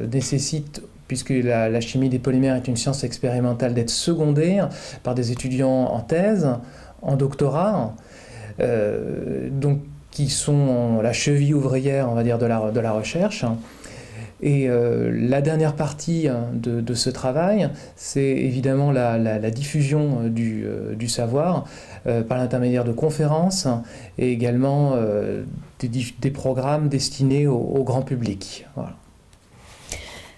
nécessitent, puisque la chimie des polymères est une science expérimentale, d'être secondée par des étudiants en thèse, en doctorat, qui sont la cheville ouvrière, on va dire, de la recherche. Et la dernière partie de ce travail, c'est évidemment la diffusion du savoir par l'intermédiaire de conférences et également des programmes destinés au grand public. Voilà.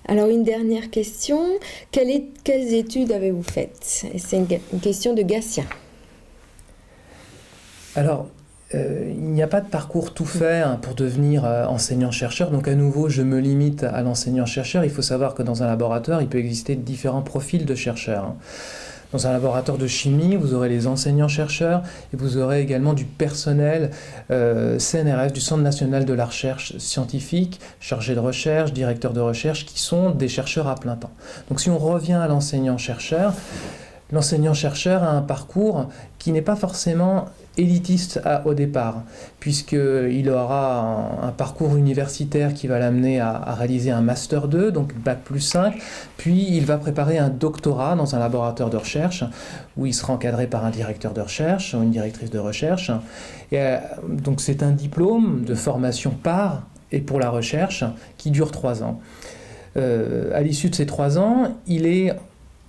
Alors une dernière question, quelles études avez-vous faites? C'est une question de Gatien. Alors, il n'y a pas de parcours tout fait pour devenir enseignant-chercheur. Donc à nouveau, je me limite à l'enseignant-chercheur. Il faut savoir que dans un laboratoire, il peut exister différents profils de chercheurs. Dans un laboratoire de chimie, vous aurez les enseignants-chercheurs et vous aurez également du personnel CNRS, du Centre national de la recherche scientifique, chargé de recherche, directeur de recherche, qui sont des chercheurs à plein temps. Donc si on revient à l'enseignant-chercheur a un parcours qui n'est pas forcément élitiste au départ, puisqu'il aura un parcours universitaire qui va l'amener à réaliser un Master 2, donc Bac plus 5, puis il va préparer un doctorat dans un laboratoire de recherche, où il sera encadré par un directeur de recherche ou une directrice de recherche. Et, donc c'est un diplôme de formation par et pour la recherche qui dure 3 ans. À l'issue de ces 3 ans, il est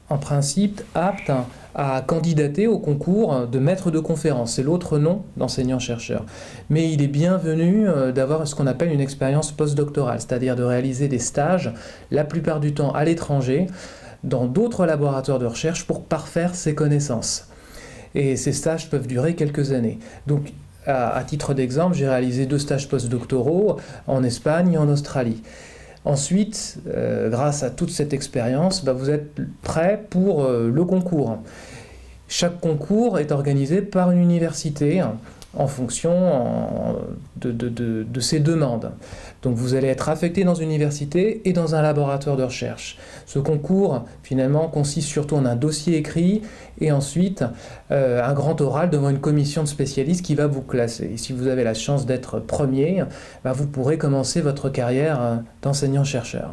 en principe apte à candidater au concours de maître de conférence. C'est l'autre nom d'enseignant-chercheur. Mais il est bienvenu d'avoir ce qu'on appelle une expérience postdoctorale, c'est-à-dire de réaliser des stages, la plupart du temps à l'étranger, dans d'autres laboratoires de recherche pour parfaire ses connaissances. Et ces stages peuvent durer quelques années. Donc, à titre d'exemple, j'ai réalisé 2 stages postdoctoraux en Espagne et en Australie. Ensuite, grâce à toute cette expérience, vous êtes prêt pour le concours. Chaque concours est organisé par une université en fonction de ses demandes. Donc vous allez être affecté dans une université et dans un laboratoire de recherche. Ce concours, finalement, consiste surtout en un dossier écrit et ensuite un grand oral devant une commission de spécialistes qui va vous classer. Et si vous avez la chance d'être premier, vous pourrez commencer votre carrière d'enseignant-chercheur.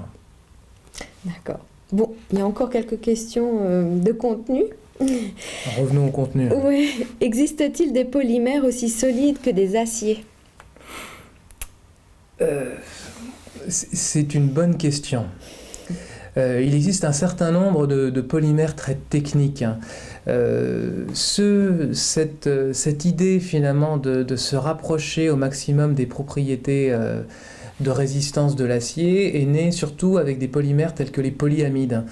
D'accord. Bon, il y a encore quelques questions de contenu. Revenons au contenu. Oui. Existe-t-il des polymères aussi solides que des aciers ? C'est une bonne question. Il existe un certain nombre de polymères très techniques. Cette idée finalement de se rapprocher au maximum des propriétés de résistance de l'acier est née surtout avec des polymères tels que les polyamides.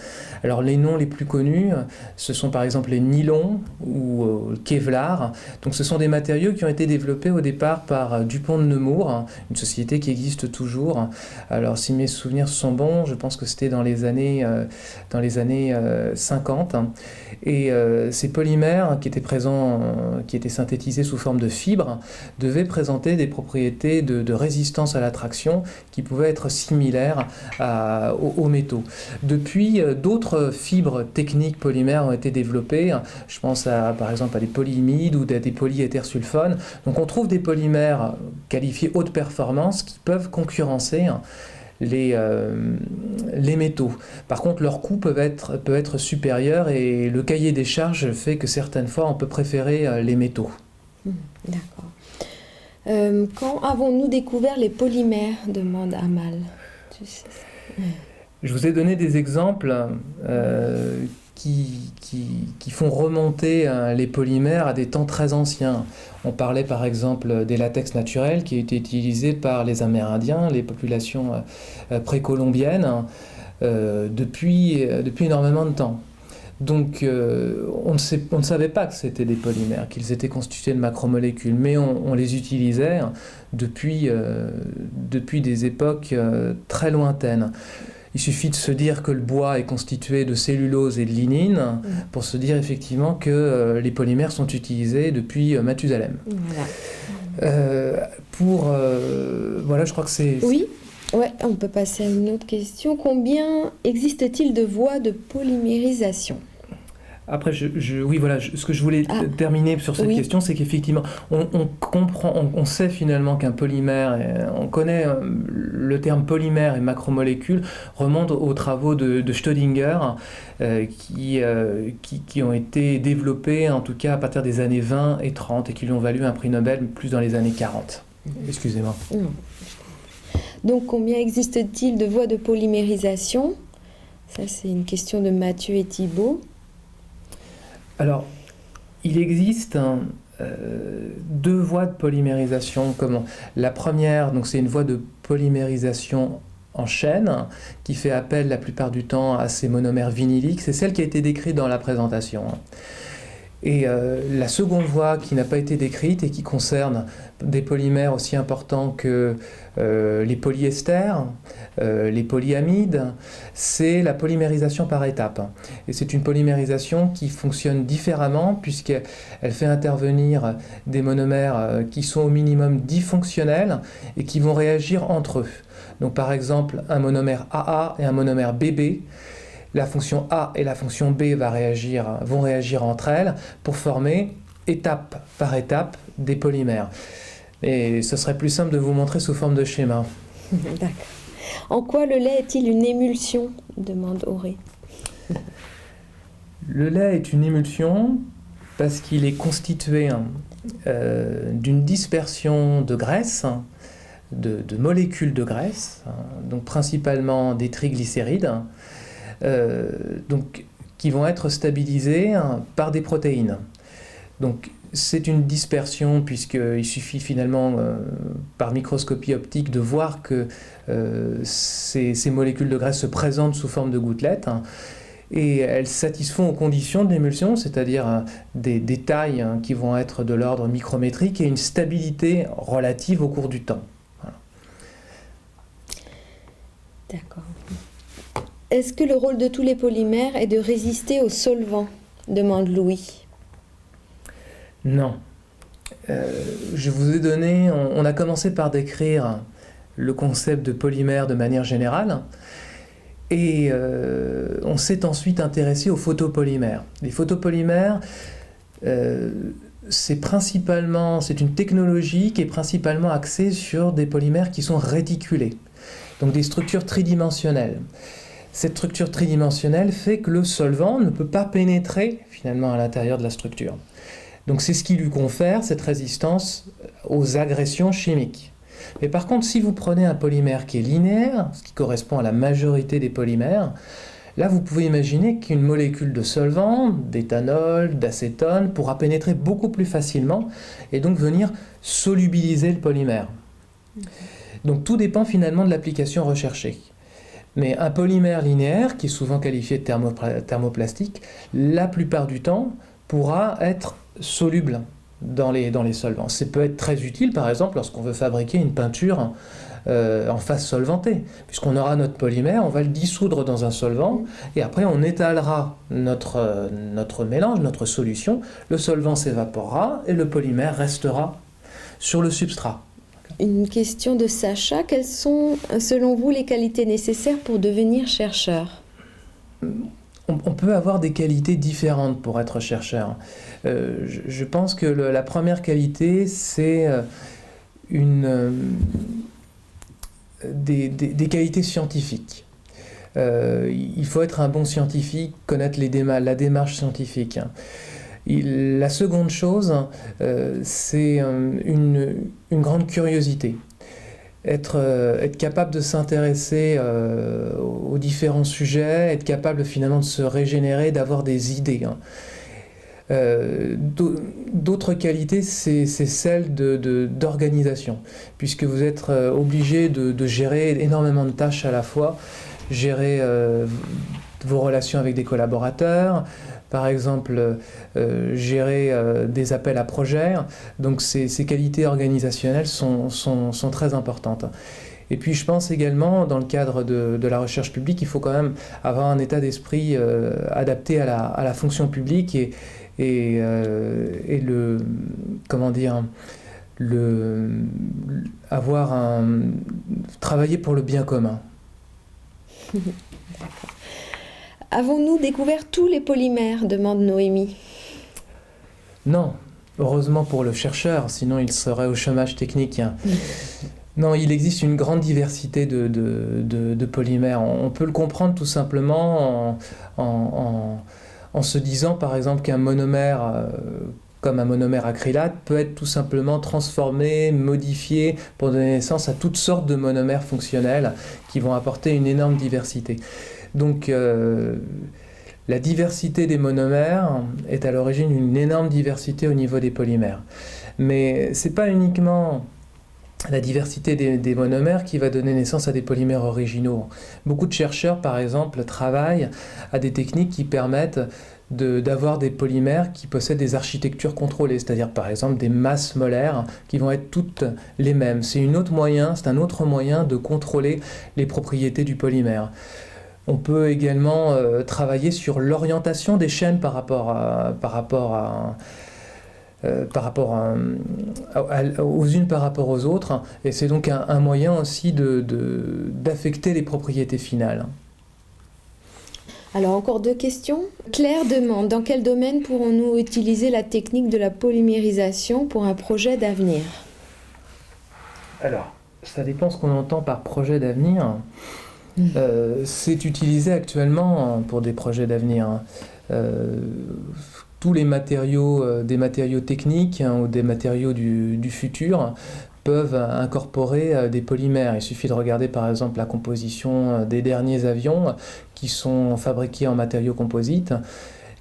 Alors les noms les plus connus, ce sont par exemple les nylons ou le Kevlar. Donc ce sont des matériaux qui ont été développés au départ par Dupont de Nemours, une société qui existe toujours. Alors si mes souvenirs sont bons, je pense que c'était dans les années 50. Et ces polymères qui étaient synthétisés sous forme de fibres devaient présenter des propriétés de résistance à l'attraction qui pouvaient être similaires aux métaux. Depuis, d'autres fibres techniques polymères ont été développées. Je pense par exemple à des polyimides ou des polyéthersulfones. Donc on trouve des polymères qualifiés haute performance qui peuvent concurrencer les métaux. Par contre, leur coût peut être supérieur et le cahier des charges fait que certaines fois on peut préférer les métaux. D'accord. Quand avons-nous découvert les polymères ? Demande Amal. Je vous ai donné des exemples qui font remonter les polymères à des temps très anciens. On parlait par exemple des latex naturels qui étaient utilisés par les Amérindiens, les populations précolombiennes, depuis énormément de temps. Donc on ne savait pas que c'était des polymères, qu'ils étaient constitués de macromolécules, mais on les utilisait depuis des époques très lointaines. Il suffit de se dire que le bois est constitué de cellulose et de lignine pour se dire effectivement que les polymères sont utilisés depuis Mathusalem. Voilà. Voilà, je crois que c'est... Oui. Ouais, on peut passer à une autre question. Combien existe-t-il de voies de polymérisation ? Après, ce que je voulais terminer sur cette question, c'est qu'effectivement, on sait finalement qu'un polymère, on connaît le terme polymère et macromolécule, remonte aux travaux de Staudinger, qui ont été développés en tout cas à partir des années 20 et 30 et qui lui ont valu un prix Nobel plus dans les années 40. Excusez-moi. Non. Donc, combien existe-t-il de voies de polymérisation ? Ça, c'est une question de Mathieu et Thibault. Alors, il existe 2 voies de polymérisation. La première, donc, c'est une voie de polymérisation en chaîne qui fait appel la plupart du temps à ces monomères vinyliques. C'est celle qui a été décrite dans la présentation. Et la seconde voie qui n'a pas été décrite et qui concerne des polymères aussi importants que les polyesters, les polyamides, c'est la polymérisation par étapes. Et c'est une polymérisation qui fonctionne différemment puisqu'elle fait intervenir des monomères qui sont au minimum difonctionnels et qui vont réagir entre eux. Donc par exemple, un monomère AA et un monomère BB, la fonction A et la fonction B vont réagir entre elles pour former étape par étape des polymères. Et ce serait plus simple de vous montrer sous forme de schéma. D'accord. En quoi le lait est-il une émulsion ? Demande Auré. Le lait est une émulsion parce qu'il est constitué d'une dispersion de graisse, de molécules de graisse, donc principalement des triglycérides, qui vont être stabilisées par des protéines. Donc c'est une dispersion puisqu'il suffit finalement par microscopie optique de voir que ces molécules de graisse se présentent sous forme de gouttelettes et elles satisfont aux conditions de l'émulsion, c'est-à-dire des tailles qui vont être de l'ordre micrométrique et une stabilité relative au cours du temps. Voilà. D'accord. Est-ce que le rôle de tous les polymères est de résister aux solvants ? Demande Louis. Non. Je vous ai donné, on a commencé par décrire le concept de polymère de manière générale et on s'est ensuite intéressé aux photopolymères. Les photopolymères, c'est une technologie qui est principalement axée sur des polymères qui sont réticulés, donc des structures tridimensionnelles. Cette structure tridimensionnelle fait que le solvant ne peut pas pénétrer finalement à l'intérieur de la structure. Donc c'est ce qui lui confère cette résistance aux agressions chimiques. Mais par contre, si vous prenez un polymère qui est linéaire, ce qui correspond à la majorité des polymères, là vous pouvez imaginer qu'une molécule de solvant, d'éthanol, d'acétone, pourra pénétrer beaucoup plus facilement et donc venir solubiliser le polymère. Donc tout dépend finalement de l'application recherchée. Mais un polymère linéaire, qui est souvent qualifié de thermoplastique, la plupart du temps pourra être soluble dans les solvants. Ça peut être très utile, par exemple, lorsqu'on veut fabriquer une peinture en phase solvantée. Puisqu'on aura notre polymère, on va le dissoudre dans un solvant, et après on étalera notre mélange, notre solution, le solvant s'évaporera, et le polymère restera sur le substrat. Une question de Sacha. Quelles sont, selon vous, les qualités nécessaires pour devenir chercheur ? On peut avoir des qualités différentes pour être chercheur. Je pense que la première qualité, c'est des qualités scientifiques. Il faut être un bon scientifique, connaître la démarche scientifique. La seconde chose, c'est une grande curiosité. Être capable de s'intéresser aux différents sujets, être capable finalement de se régénérer, d'avoir des idées. D'autres qualités, c'est celle d'organisation, puisque vous êtes obligé de gérer énormément de tâches à la fois, gérer vos relations avec des collaborateurs, par exemple, gérer des appels à projets. Donc ces qualités organisationnelles sont très importantes. Et puis je pense également, dans le cadre de la recherche publique, il faut quand même avoir un état d'esprit adapté à la fonction publique et travailler pour le bien commun. D'accord. Avons-nous découvert tous les polymères ? Demande Noémie. Non, heureusement pour le chercheur, sinon il serait au chômage technique. Non, il existe une grande diversité de polymères. On peut le comprendre tout simplement en se disant par exemple qu'un monomère, comme un monomère acrylate, peut être tout simplement transformé, modifié pour donner naissance à toutes sortes de monomères fonctionnels qui vont apporter une énorme diversité. Donc la diversité des monomères est à l'origine d'une énorme diversité au niveau des polymères. Mais ce n'est pas uniquement la diversité des monomères qui va donner naissance à des polymères originaux. Beaucoup de chercheurs, par exemple, travaillent à des techniques qui permettent d'avoir des polymères qui possèdent des architectures contrôlées, c'est-à-dire par exemple des masses molaires qui vont être toutes les mêmes. C'est un autre moyen de contrôler les propriétés du polymère. On peut également travailler sur l'orientation des chaînes par rapport aux unes par rapport aux autres, et c'est donc un moyen aussi d'affecter les propriétés finales. Alors encore 2 questions. Claire demande, dans quel domaine pourrons-nous utiliser la technique de la polymérisation pour un projet d'avenir? Alors, ça dépend ce qu'on entend par projet d'avenir. C'est utilisé actuellement pour des projets d'avenir. Tous les matériaux, des matériaux techniques ou des matériaux du futur peuvent incorporer des polymères. Il suffit de regarder par exemple la composition des derniers avions qui sont fabriqués en matériaux composites.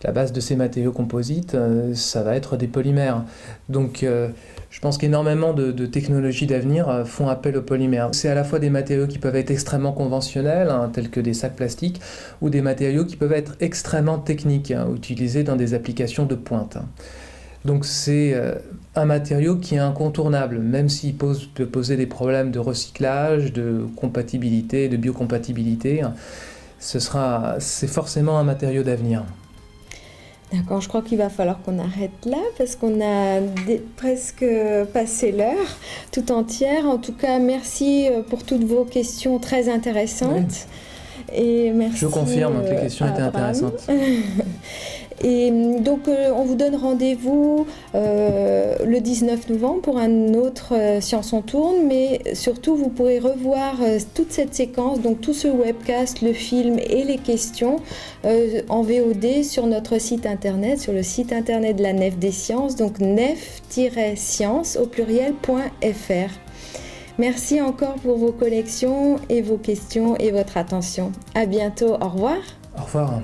La base de ces matériaux composites, ça va être des polymères. Donc je pense qu'énormément de technologies d'avenir font appel aux polymères. C'est à la fois des matériaux qui peuvent être extrêmement conventionnels, tels que des sacs plastiques, ou des matériaux qui peuvent être extrêmement techniques, utilisés dans des applications de pointe. Donc c'est un matériau qui est incontournable, même s'il peut poser des problèmes de recyclage, de compatibilité, de biocompatibilité. C'est forcément un matériau d'avenir. D'accord, je crois qu'il va falloir qu'on arrête là parce qu'on a presque passé l'heure tout entière. En tout cas, merci pour toutes vos questions très intéressantes. Oui. Et merci. Je confirme que les questions étaient intéressantes. Et donc, on vous donne rendez-vous le 19 novembre pour un autre Science on tourne, mais surtout, vous pourrez revoir toute cette séquence, donc tout ce webcast, le film et les questions en VOD sur notre site internet, sur le site internet de la Nef des Sciences, donc nef-science au pluriel.fr. Merci encore pour vos collections et vos questions et votre attention. À bientôt. Au revoir. Au revoir.